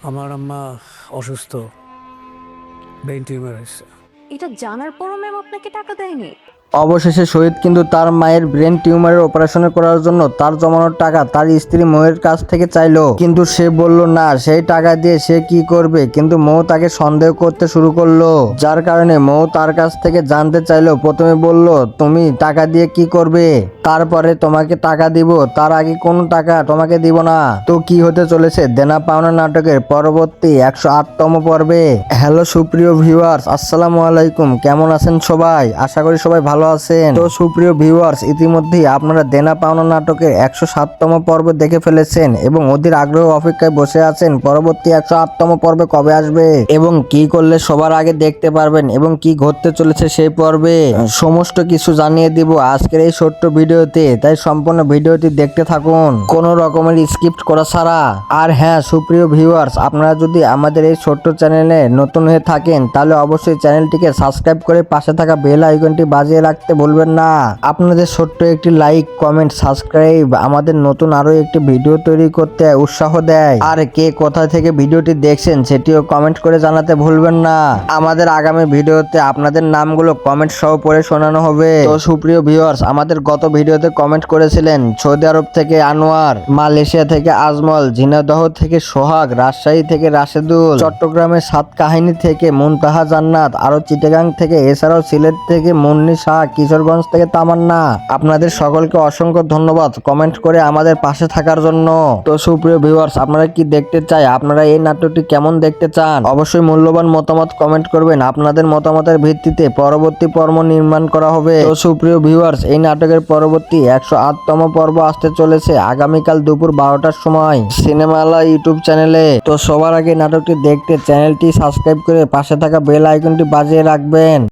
আমার আম্মা অসুস্থ, ব্রেন টিউমার হয়েছে। এটা জানার পরও ম্যাম আপনাকে টাকা দেয়নি? অবশেষে শহীদ কিন্তু তার মায়ের ব্রেন টিউমারের অপারেশন করার জন্য তার জমানোর টাকা তার স্ত্রী মৌয়ের কাছ থেকে চাইলো, কিন্তু সে বলল না, সেই টাকা দিয়ে সে কি করবে। কিন্তু মৌ তাকে সন্দেহ করতে শুরু করলো, যার কারণে মৌ তার কাছ থেকে জানতে চাইলো। প্রথমে বলল, তুমি টাকা দিয়ে কি করবে, তারপরে তোমাকে টাকা দিব, তার আগে কোনো টাকা তোমাকে দিব না। তো কি হতে চলেছে দেনা পাওনা নাটকের পরবর্তী 108তম পর্বে। হ্যালো সুপ্রিয় ভিউয়ার্স, আসসালামু আলাইকুম, কেমন আছেন সবাই? আশা করি সবাই ভালো আছেন। তো সুপ্রিয় ভিউয়ার্স, ইতিমধ্যেই আপনারা দেনা পাওনা নাটকের 107তম পর্ব দেখে ফেলেছেন এবং অধীর আগ্রহ অপেক্ষায় বসে আছেন পরবর্তী 108তম পর্বে কবে আসবে এবং কি করলে সবার আগে দেখতে পারবেন এবং কি ঘটতে চলেছে সেই পর্বে সমস্ত কিছু জানিয়ে দিব আজকের এই ছোট্ট ভিডিওতে। তাই সম্পূর্ণ ভিডিওটি দেখতে থাকুন, কোনো রকমের স্ক্রিপ্ট করা ছাড়া। আর হ্যাঁ সুপ্রিয় ভিউয়ার্স, আপনারা যদি আমাদের এই ছোট্ট চ্যানেলে নতুন হয়ে থাকেন তাহলে অবশ্যই চ্যানেলটিকে সাবস্ক্রাইব করে পাশে থাকা বেল আইকনটি বাজিয়ে রাখতে ভুলবেন না। আপনাদের ছোট্ট একটি লাইক, কমেন্ট, সাবস্ক্রাইব আমাদের নতুন আরো একটি ভিডিও তৈরি করতে উৎসাহ দেয়। আর কে কোথা থেকে ভিডিওটি দেখছেন সেটিও কমেন্ট করে জানাতে ভুলবেন না। আমাদের আগামী ভিডিওতে আপনাদের নামগুলো কমেন্ট সহ পড়ে শোনানো হবে। তো সুপ্রিয় ভিউয়ার্স, আমাদের গত ভিডিওতে কমেন্ট করেছিলেন সৌদি আরব থেকে আনোয়ার, মালয়েশিয়া থেকে আজমল, ঝিনাইদহ থেকে সোহাগ, রাজশাহী থেকে রাশেদুল, চট্টগ্রামের সাত কাহিনী থেকে মুনতাহা জান্নাত, আরো চিটাগাং থেকে, এছাড়াও সিলেট থেকে মুন্নি শাহ, কিশোরগঞ্জ থেকে তামান্না। আপনাদের সকলকে অসংখ্য ধন্যবাদ কমেন্ট করে আমাদের পাশে থাকার জন্য। তো সুপ্রিয় ভিউয়ার্স, আপনারা কি দেখতে চাই, আপনারা এই নাটকটি কেমন দেখতে চান, অবশ্যই মূল্যবান মতামত কমেন্ট করবেন। আপনাদের মতামতের ভিত্তিতে পরবর্তী পর্ব নির্মাণ করা হবে। তো সুপ্রিয় ভিউয়ার্স, এই নাটকের পরবর্তী 108তম পর্ব আসতে চলেছে আগামীকাল দুপুর 12টার সময় সিনেমালা ইউটিউব চ্যানেলে। তো সবার আগে নাটকটি দেখতে চ্যানেলটি সাবস্ক্রাইব করে পাশে থাকা বেল আইকনটি বাজিয়ে রাখবেন।